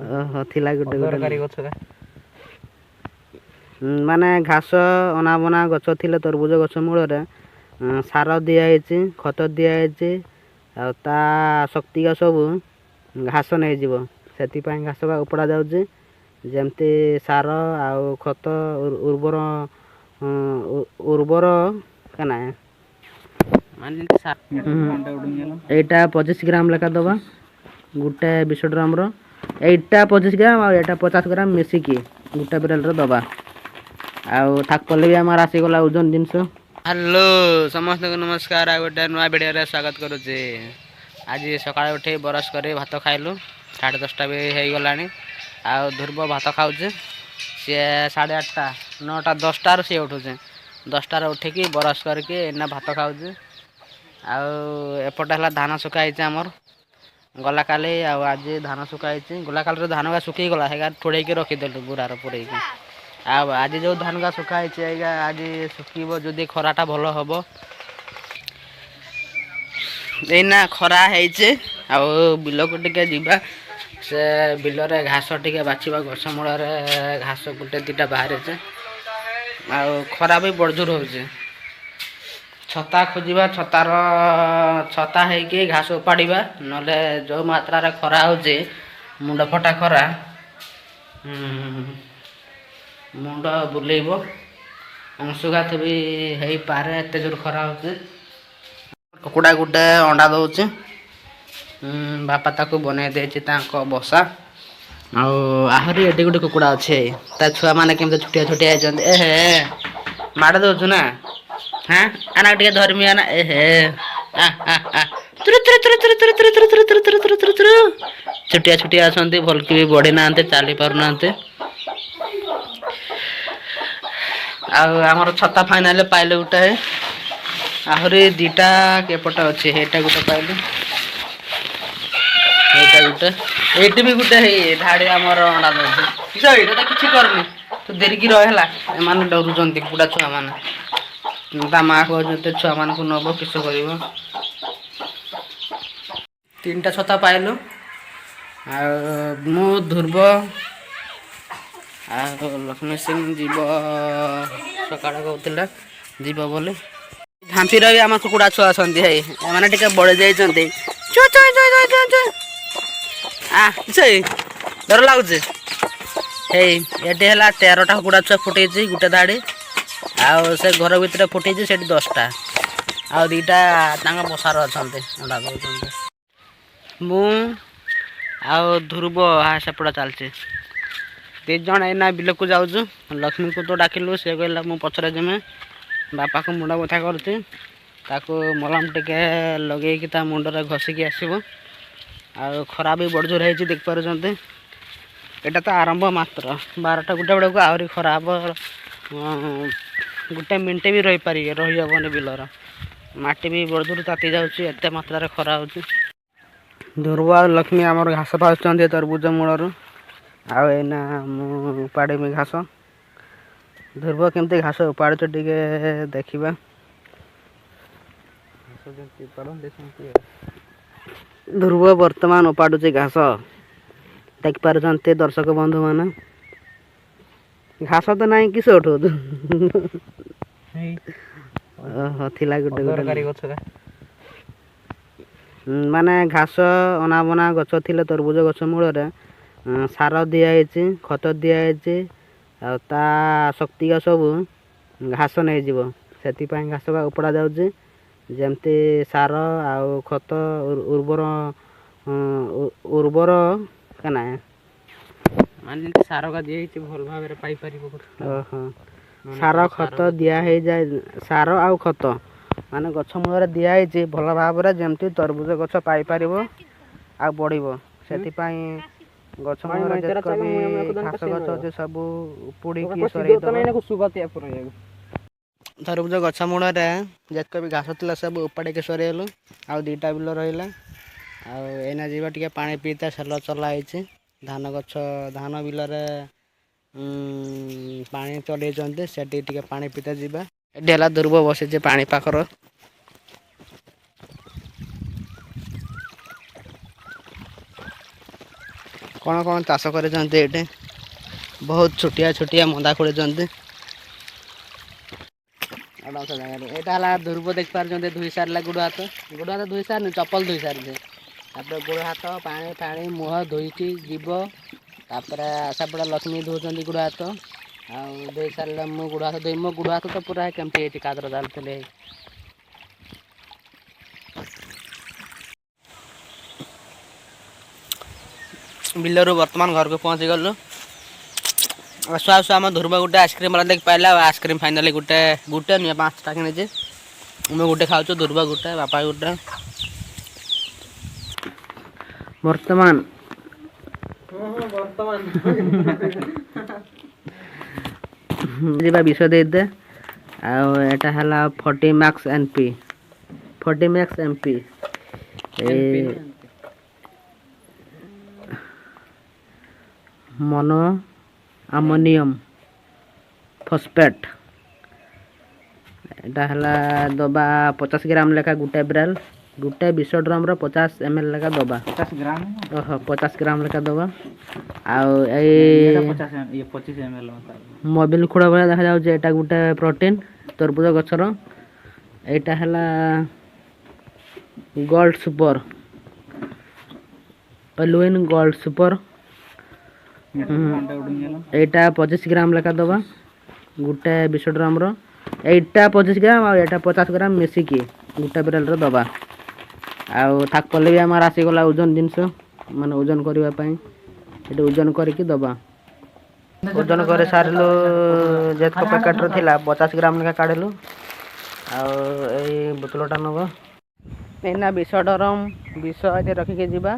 ଓହୋ ଥିଲା ଗୋଟେ ଗୋଟେ ମାନେ ଘାସ ଅନାବନା ଗଛ ଥିଲେ ତରଭୁଜ ଗଛ ମୂଳରେ ସାର ଦିଆହେଇଛି, ଖତ ଦିଆହେଇଛି, ଆଉ ତା ଶକ୍ତିକ ସବୁ ଘାସ ନେଇଯିବ। ସେଥିପାଇଁ ଘାସ ଉପଡ଼ା ଯାଉଛି। ଯେମିତି ସାର ଆଉ ଖତ ଉର୍ବର କାନା এইটা 25 গ্রাম লেখা দেবা গোটে 20 গ্রামর। এইটা 25 গ্রাম আর এটা 50 গ্রাম মিশিকি গোটে বেরেলରେ ଦେବା। ଆଉ ଥାକଲେ ବି ଆମର ଆସିଗଲା ଓଜନ ଜିନିଷ। ହ୍ୟାଲୋ ସମସ୍ତଙ୍କୁ ନମସ୍କାର। ଆଉ ଗୋଟେ ନୂଆ ଭିଡ଼ିଓରେ ସ୍ୱାଗତ କରୁଛି। ଆଜି ସକାଳେ ଉଠି ବ୍ରସ୍ କରି ଭାତ ଖାଇଲୁ। 10:30 ବି ହେଇଗଲାଣି। ଆଉ ଧ୍ରୁବ ଭାତ ଖାଉଛି। ସିଏ 8:30 9ଟା 10ଟାରୁ ସିଏ ଉଠୁଛି। 10ଟାରେ ଉଠିକି ବ୍ରସ୍ କରିକି ଏଇନା ଭାତ ଖାଉଛି। ଆଉ ଏପଟେ ହେଲା ଧାନ ଶୁଖା ହେଇଛି ଆମର। ଗଲା କାଲି ଆଉ ଆଜି ଧାନ ଶୁଖା ହେଇଛି। ଗଲା କାଲିର ଧାନ ଗା ଶୁଖିଗଲା ସେଇଗା ଠୋଳେଇକି ରଖିଦେଲୁ ବୁରାରେ ପୁରେଇକି। ଆଉ ଆଜି ଯେଉଁ ଧାନ ଗା ଶୁଖା ହେଇଛି ଏଇଗା ଆଜି ଶୁଖିବ ଯଦି ଖରାଟା ଭଲ ହେବ। ଏଇନା ଖରା ହେଇଛି। ଆଉ ବିଲକୁ ଟିକେ ଯିବା। ସେ ବିଲରେ ଘାସ ଟିକେ ବାଛିବା। ଗଛ ମୂଳରେ ଘାସ ଗୋଟେ ଦିଟା ବାହାରିଛି। ଆଉ ଖରା ବି ବଡ଼ଜୋର ହେଉଛି। ଛତା ଖୋଜିବା, ଛତା ହେଇକି ଘାସ ଉପାଡ଼ିବା। ନହେଲେ ଯେଉଁ ମାତ୍ରାରେ ଖରା ହେଉଛି ମୁଣ୍ଡ ଫଟା ଖରା, ମୁଣ୍ଡ ବୁଲେଇବ, ଅଂଶୁଘାତ ବି ହେଇପାରେ ଏତେ ଜୋର ଖରା ହେଉଛି। କୁକୁଡ଼ା ଗୋଟେ ଅଣ୍ଡା ଦେଉଛି। ବାପା ତାକୁ ବନେଇ ଦେଇଛି ତାଙ୍କ ବସା। ଆଉ ଆହୁରି ଏଠି ଗୋଟେ କୁକୁଡ଼ା ଅଛି। ତା ଛୁଆମାନେ କେମିତି ଛୋଟିଆ ଛୋଟିଆ ହେଇଛନ୍ତି। ଏ ହେ ମାଡ଼ ଦେଉଛୁ ନା? ହାଁ ଆନା ଟିକେ ଧରିମି ଆନା। ଏ ହେ ଛୋଟିଆ ଛୋଟିଆ ଅଛନ୍ତି। ଭଲକି ବି ବଢ଼ି ନାହାନ୍ତି, ଚାଲି ପାରୁନାହାନ୍ତି। ଆଉ ଆମର ଛତା ଫାଇନାଲ ପାଇଲେ ଗୋଟେ। ଆହୁରି ଦିଟା କେପଟେ ଅଛି। ହେଇଟା ଗୋଟେ ପାଇଲି, ହେଇଟା ଗୋଟେ, ଏଇଠି ବି ଗୋଟେ ହେଇ ଧାଡ଼ି ଆମର ଅଣ୍ଡା ଦେଉଛି। ଏଇଟା କିଛି କରୁନି, ତୁ ଦେରିକି ରହ ହେଲା। ଏମାନେ ଡରୁଛନ୍ତି କୁକୁଡ଼ା ଛୁଆମାନେ। ତା ମାଆ କହୁଛନ୍ତି ଛୁଆମାନଙ୍କୁ ନେବ କିସ କରିବ। 3ଟା ଛତା ପାଇଲୁ। ଆଉ ମୁଁ ଧ୍ରୁବ ଆଉ ଲକ୍ଷ୍ମୀ ସିଂ ଯିବ ସକାଳେ କହୁଥିଲା ଯିବ ବୋଲି। ଝାନ୍ସିର ବି ଆମ କୁକୁଡ଼ା ଛୁଆ ଅଛନ୍ତି। ହେଇ ଏମାନେ ଟିକେ ବଳି ଯାଇଛନ୍ତି। ଡର ଲାଗୁଛି। ହେଇ ଏଠି ହେଲା 13ଟା କୁକୁଡ଼ା ଛୁଆ ଫୁଟେଇଛି ଗୋଟେ ଧାଡ଼ି। ଆଉ ସେ ଘର ଭିତରେ ଫୁଟେଇଛି ସେଠି 10ଟା। ଆଉ ଦିଟା ତାଙ୍କ ବସାର ଅଛନ୍ତି, ଅଣ୍ଡା ଦେଉଛନ୍ତି। ମୁଁ ଆଉ ଧ୍ରୁବ ସେପଟେ ଚାଲିଛି। 2 ଜଣ ଏଇନା ବିଲକୁ ଯାଉଛୁ। ଲକ୍ଷ୍ମୀକୁ ତ ଡାକିଲୁ, ସେ କହିଲା ମୁଁ ପଛରେ ଯିମି। ବାପାକୁ ମୁଣ୍ଡ ବଥା କରୁଛି। ତାକୁ ମଲମ ଟିକେ ଲଗେଇକି ତା ମୁଣ୍ଡରେ ଘଷିକି ଆସିବ। ଆଉ ଖରା ବି ବଡ଼ ଜୋର ହେଇଛି ଦେଖିପାରୁଛନ୍ତି। ଏଇଟା ତ ଆରମ୍ଭ ମାତ୍ର। 12ଟା ଗୋଟେ ବେଳକୁ ଆହୁରି ଖରା ହେବ। ଗୋଟେ ମିନିଟ୍ ବି ରହିହେବନି ବିଲର। ମାଟି ବି ବଡ଼ ଜୋର ତାତି ଯାଉଛି, ଏତେ ମାତ୍ରାରେ ଖରା ହେଉଛି। ଧ୍ରୁବ ଆଉ ଲକ୍ଷ୍ମୀ ଆମର ଘାସ ପାଉଛନ୍ତି ତରଭୁଜ ମୂଳରୁ। ଆଉ ଏଇନା ମୁଁ ଉପାଡ଼ିମି ଘାସ। ଧ୍ରୁବ କେମିତି ଘାସ ଉପାଡ଼ୁଛ ଟିକେ ଦେଖିବା। ଧ୍ରୁବ ବର୍ତ୍ତମାନ ଉପାଡ଼ୁଛି ଘାସ। ଦେଖିପାରୁଛନ୍ତି ଦର୍ଶକ ବନ୍ଧୁମାନେ। ଘାସ ତ ନାହିଁ କିସ ଉଠଉଛୁ? ଓହୋ ଥିଲା ଗୋଟେ ଗୋଟେ ମାନେ ଘାସ ଅନାବନା ଗଛ ଥିଲେ ତରଭୁଜ ଗଛ ମୂଳରେ ସାର ଦିଆହେଇଛି, ଖତ ଦିଆହେଇଛି, ଆଉ ତା ଶକ୍ତିକ ସବୁ ଘାସ ନେଇଯିବ। ସେଥିପାଇଁ ଘାସ ଉପଡ଼ା ଯାଉଛି। ଯେମିତି ସାର ଆଉ ଖତ ଉର୍ବର କାନା ମାନେ ଯେମିତି ସାର ଦିଆହେଇଛି ଭଲ ଭାବରେ ପାଇପାରିବ। ଓହୋ ସାର ଖତ ଦିଆ ହେଇଯାଏ। ସାର ଆଉ ଖତ ମାନେ ଗଛ ମୂଳରେ ଦିଆହେଇଛି ଭଲ ଭାବରେ, ଯେମିତି ତରଭୁଜ ଗଛ ପାଇପାରିବ ଆଉ ବଢ଼ିବ। ସେଥିପାଇଁ ଗଛ ମୂଳରେ ଯେତକ ବି ଘାସ ଗଛ ଅଛି ସବୁ ଉପୁଡ଼ିକି ସରେଇଦେବ। ତରଭୁଜ ଗଛ ମୂଳରେ ଯେତକ ବି ଘାସ ଥିଲା ସବୁ ଉପାଡ଼ିକି ସରେଇଲୁ। ଆଉ 2ଟା ବିଲ ରହିଲା। ଆଉ ଏଇନା ଯିବା ଟିକେ ପାଣି ପିଇତେ। ସେଲ ଚଲା ହେଇଛି। ଧାନ ବିଲରେ ପାଣି ଚଲେଇଛନ୍ତି। ସେଠି ଟିକେ ପାଣି ପିଇତେ ଯିବା। ଏଠି ହେଲା ଧ୍ରୁବ ବସିଛି ପାଣି ପାଖର। କ'ଣ କ'ଣ ଚାଷ କରିଛନ୍ତି ଏଇଠି ବହୁତ ଛୋଟିଆ ଛୋଟିଆ ମନ୍ଦା ଖୋଳିଛନ୍ତି ଜାଗାରେ। ଏଇଟା ହେଲା ଧ୍ରୁବ ଦେଖିପାରୁଛନ୍ତି ଧୋଇ ସାରିଲା ଗୋଡ଼ ହାତ ଧୋଇ ସାରିନି ଚପଲ ଧୋଇ ସାରିଛେ ତାପରେ ଗୋଡ଼ ହାତ ପାଣି ପାଣି ମୁହଁ ଧୋଇକି ଯିବ ତାପରେ ସେପଟେ ଲକ୍ଷ୍ମୀ ଧୋଉଛନ୍ତି ଗୋଡ଼ ହାତ ଆଉ ଧୋଇ ସାରିଲେ ମୁଁ ଗୋଡ଼ ହାତ ଧୋଇ ମୋ ଗୋଡ଼ ହାତ ତ ପୁରା କେମିତି ହେଇଛି କାଦର ଚାଲୁଥିଲେ ବିଲରୁ ବର୍ତ୍ତମାନ ଘରକୁ ପହଞ୍ଚି ଗଲୁ ଆସୁ ଆସୁ ଆମ ଧ୍ରୁବ ଗୋଟେ ଆଇସ୍କ୍ରିମ୍ ବାଲା ଦେଖି ପାଇଲା ଆଇସ୍କ୍ରିମ୍ ଫାଇନାଲି ଗୋଟେ ନୁହେଁ 5ଟା କିଣିଛି ମୁଁ ଗୋଟେ ଖାଉଛୁ ଧ୍ରୁବ ଗୋଟେ ବାପା ଗୋଟେ ବର୍ତ୍ତମାନ ଯିବା ବିଷ ଦେଇଦେ ଆଉ ଏଟା ହେଲା 40 max MP ମନ ଆମୋନିୟम ଫସ୍ଫେଟ୍ ଏଟା ହେଲା ଦବା 50 ଗ୍ରାମ ଲେଖା ଗୋଟେ ବିଷ ଡ୍ରମର 50 ml ଲେଖା ଦବା 50 ଗ୍ରାମ ଲେଖା ଦବା ଆଉ ଏଇ 25 ml ମୋବିଲ ଖୋଳ ଭଳିଆ ଦେଖାଯାଉଛି ଏଟା ଗୋଟେ ପ୍ରୋଟିନ୍ ତରଭୁଜ ଗଛର ଏଇଟା ହେଲା ଗୋଲ୍ଡ ସୁପର ପଲୁଇନ ଗୋଲ୍ଡ ସୁପର এইটা 25 গ্রাম লেখা দবা গোটে বিশ ড্রমর এইটা 25 গ্রাম আর এটা 50 গ্রাম মিশিকি গোটে বিরলর দবা ଆଉ ଥାକ ପଲେ ବି ଆମର ଆସିଗଲା ଓଜନ ଜିନିଷ ମାନେ ଓଜନ କରିବା ପାଇଁ ଏଠି ଓଜନ କରିକି ଦବା ଓଜନ କରି ସାରିଲୁ ଯେତକ ପ୍ୟାକେଟରେ ଥିଲା 50 ଗ୍ରାମ ଲେଖା କାଢ଼ିଲୁ ଆଉ ଏଇ ବୋତଲଟା ନେବ ଏଇନା ବିଷ ଡରମ ବିଷ ଏଠି ରଖିକି ଯିବା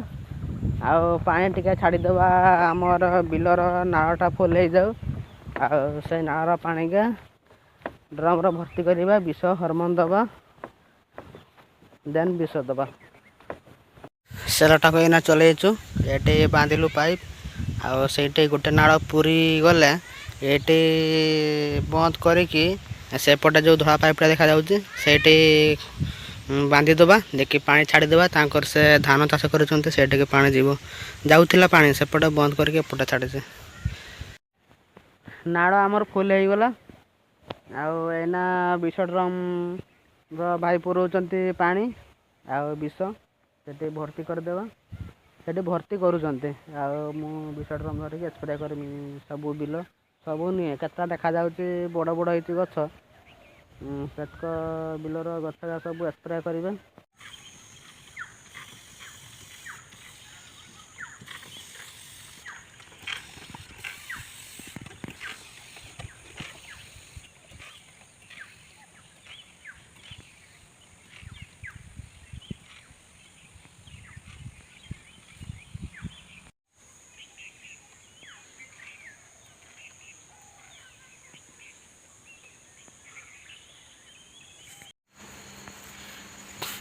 ଆଉ ପାଣି ଟିକେ ଛାଡ଼ିଦେବା ଆମର ବିଲର ନାଳଟା ଫୁଲ ହେଇଯାଉ ଆଉ ସେଇ ନାଳର ପାଣିକା ଡ୍ରମର ଭର୍ତ୍ତି କରିବା ବିଷ ହରମୋନ ଦେବା ଦେନ୍ ବିଷ ଦେବା ସେଲଟାକୁ ଏଇନା ଚଲେଇଛୁ ଏଠି ବାନ୍ଧିଲୁ ପାଇପ୍ ଆଉ ସେଇଠି ଗୋଟେ ନାଳ ପୁରୀ ଗଲେ ଏଠି ବନ୍ଦ କରିକି ସେପଟେ ଯେଉଁ ଧଳା ପାଇପ୍ଟା ଦେଖାଯାଉଛି ସେଇଠି ବାନ୍ଧିଦେବା ଦେଖି ପାଣି ଛାଡ଼ିଦେବା ତାଙ୍କର ସେ ଧାନ ଚାଷ କରୁଛନ୍ତି ସେଇଠିକି ପାଣି ଯିବ ଯାଉଥିଲା ପାଣି ସେପଟେ ବନ୍ଦ କରିକି ଏପଟେ ଛାଡ଼ିছে ନାଳ ଆମର ଫୁଲ ହେଇଗଲା ଆଉ ଏଇନା ବିଷ ଡ୍ରମର ଭାଇ ପୁରଉଛନ୍ତି ପାଣି ଆଉ ବିଷ ସେଠି ଭର୍ତ୍ତି କରିଦେବା ସେଠି ଭର୍ତ୍ତି କରୁଛନ୍ତି ଆଉ ମୁଁ ବିଷ ଡ୍ରମ ଧରିକି ସ୍ପ୍ରେ କରିବି ସବୁ ବିଲ ସବୁ ନୁହେଁ କେତେଟା ଦେଖାଯାଉଛି ବଡ଼ ବଡ଼ ହେଇଛି ଗଛ ସେତକ ବିଲର ଗଛ ସବୁ ସ୍ପ୍ରେ କରିବେ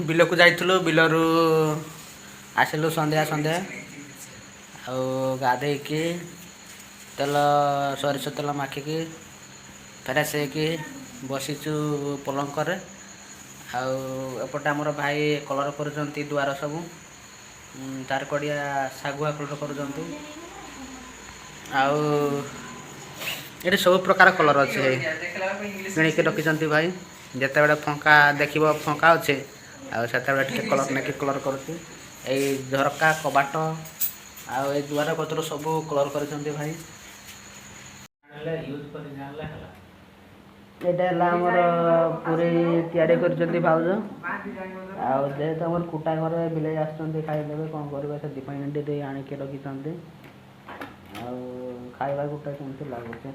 ବିଲକୁ ଯାଇଥିଲୁ ବିଲରୁ ଆସିଲୁ ସନ୍ଧ୍ୟା ଆଉ ଗାଧେଇକି ତେଲ ସୋରିଷ ତେଲ ମାଖିକି ଫ୍ରେଶ ହେଇକି ବସିଛୁ ପଲଙ୍କରେ ଆଉ ଏପଟେ ଆମର ଭାଇ କଲର କରୁଛନ୍ତି ଦୁଆର ସବୁ ଚାର କଡ଼ିଆ ଶାଗୁଆ କଲର କରୁଛନ୍ତି ଆଉ ଏଠି ସବୁ ପ୍ରକାର କଲର ଅଛି କିଣିକି ରଖିଛନ୍ତି ଭାଇ ଯେତେବେଳେ ଫଙ୍କା ଦେଖିବ ଫଙ୍କା ଅଛି ଆଉ ସେତେବେଳେ ଟିକେ କଲର ନେଇକି କଲର କରୁଛି ଏଇ ଝରକା କବାଟ ଆଉ ଏଇ ଦୁଆର ପତ୍ର ସବୁ କଲର କରିଛନ୍ତି ଭାଇ ଏଇଟା ହେଲା ଆମର ପୁରୀ ତିଆରି କରିଛନ୍ତି ଭାଉଜ ଆଉ ଯେହେତୁ ଆମର କୁଟା ଘରେ ବିଲେଇ ଆସୁଛନ୍ତି ଖାଇଦେବେ କ'ଣ କରିବେ ସେଥିପାଇଁ ଟିକେ ଆଣିକି ରଖିଛନ୍ତି ଆଉ ଖାଇବା ଗୋଟେ କେମିତି ଲାଗୁଛି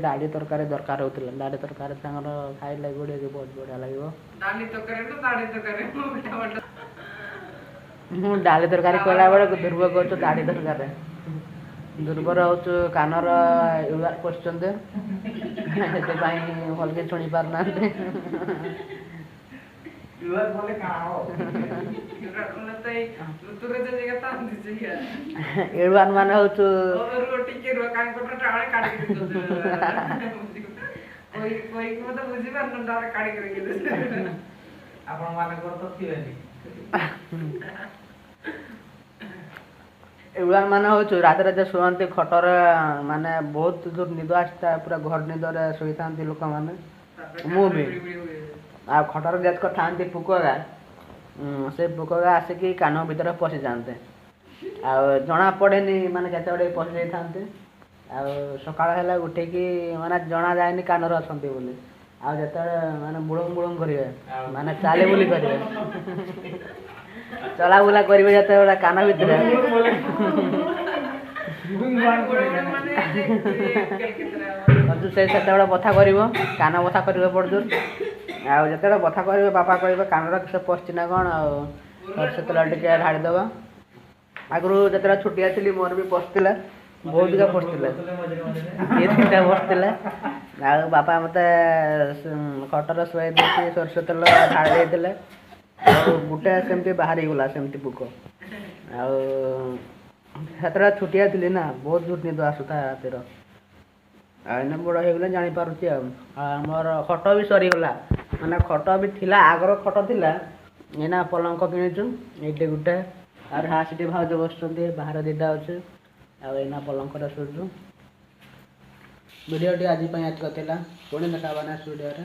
ଡାଲି ତରକାରୀ ଦରକାର ହେଉଥିଲା ଡାଲି ତରକାରୀ ତାଙ୍କର ଖାଇଲେ ଗୁଡ଼ିଏ ବହୁତ ବଢ଼ିଆ ଲାଗିବ ମୁଁ ଡାଲି ତରକାରୀ କହିଲା ବେଳକୁ ଧ୍ରୁବ କହୁଛୁ ଡାଲି ତରକାରୀ ଧ୍ରୁବର ହେଉଛୁ କାନର ୟୁଆର ପଶିଛନ୍ତି ସେଥିପାଇଁ ଭଲକି ଶୁଣି ପାରୁନାହାନ୍ତି ଏಳುଆନ ମାନେ ହେଉଛୁ ଏଗୁଡ଼ା ମାନେ ହଉଛୁ ରାତିରେ ଯେ ଶୁଅନ୍ତି ଖଟରେ ମାନେ ବହୁତ ଦୂର ନିଦ ଆସିଥାଏ ପୁରା ଘର ନିଦରେ ଶୋଇଥାନ୍ତି ଲୋକମାନେ ମୁଁ ବି ଆଉ ଖଟରେ ଯେତକ ଥାଆନ୍ତି ପୋକଗା ସେ ପୋକଗା ଆସିକି କାନ ଭିତରେ ପଶିଯାଆନ୍ତି ଆଉ ଜଣା ପଡ଼େନି ମାନେ କେତେବେଳେ ପଶି ଯାଇଥାନ୍ତି ଆଉ ସକାଳ ହେଲେ ଉଠିକି ମାନେ ଜଣା ଯାଏନି କାନରେ ଅଛନ୍ତି ବୋଲି ଆଉ ଯେତେବେଳେ ମାନେ ବୁଳୁଙ୍ଗ ବୁଳୁଙ୍ଗ କରିବେ ମାନେ ଚାଲି ବୁଲି କରିବେ ଚଲାବୁଲା କରିବେ ଯେତେବେଳେ କାନ ଭିତରେ ସେ ସେତେବେଳେ ବଥା କରିବ କାନ ବଥା କରିବ ପଡ଼ଜୋର ଆଉ ଯେତେବେଳେ ବଥା କରିବେ ବାପା କହିବେ କାନର କିସ ପଶିଛି ନା କ'ଣ ଆଉ ସେତେବେଳେ ଟିକେ ଢାଳିଦେବା ଆଗରୁ ଯେତେବେଳେ ଛୋଟିଆ ଥିଲି ମୋର ବି ପଶିଥିଲା ବହୁତ ଜାଗା ପଶିଥିଲା 2-3ଟା ପଶିଥିଲା ଆଉ ବାପା ମୋତେ ଖଟରେ ଶୁଆଇ ଦେଇକି ସୋରିଷ ତେଲ ଢାଳି ଦେଇଥିଲେ ଆଉ ଗୋଟେ ସେମିତି ବାହାରିଗଲା ସେମିତି ପୋକ ଆଉ ସେତେବେଳେ ଛୋଟିଆ ଥିଲି ନା ବହୁତ ଜୋର ନିଦ ଆସୁଥାଏ ରାତିର ଆଉ ଏଇନେ ବଡ଼ ହେଇଗଲେ ଜାଣିପାରୁଛି ଆଉ ଆମର ଖଟ ବି ସରିଗଲା ମାନେ ଖଟ ବି ଥିଲା ଆଗର ଖଟ ଥିଲା ଏଇନା ପଲଙ୍କ କିଣିଛୁ ଏଇଠି ଗୋଟେ ଆଉ ସେଠି ଭାଉଜ ବସୁଛନ୍ତି ବାହାରେ ଦୁଇଟା ଅଛି ଆଉ ଏଇନା ପଲଙ୍କରେ ଶୋଇଛୁ ଭିଡ଼ିଓଟି ଆଜି ପାଇଁ ଏତିକ ଥିଲା ପୁଣି ଦେଖା ହେବା ନେକ୍ସଟ ଭିଡ଼ିଓରେ।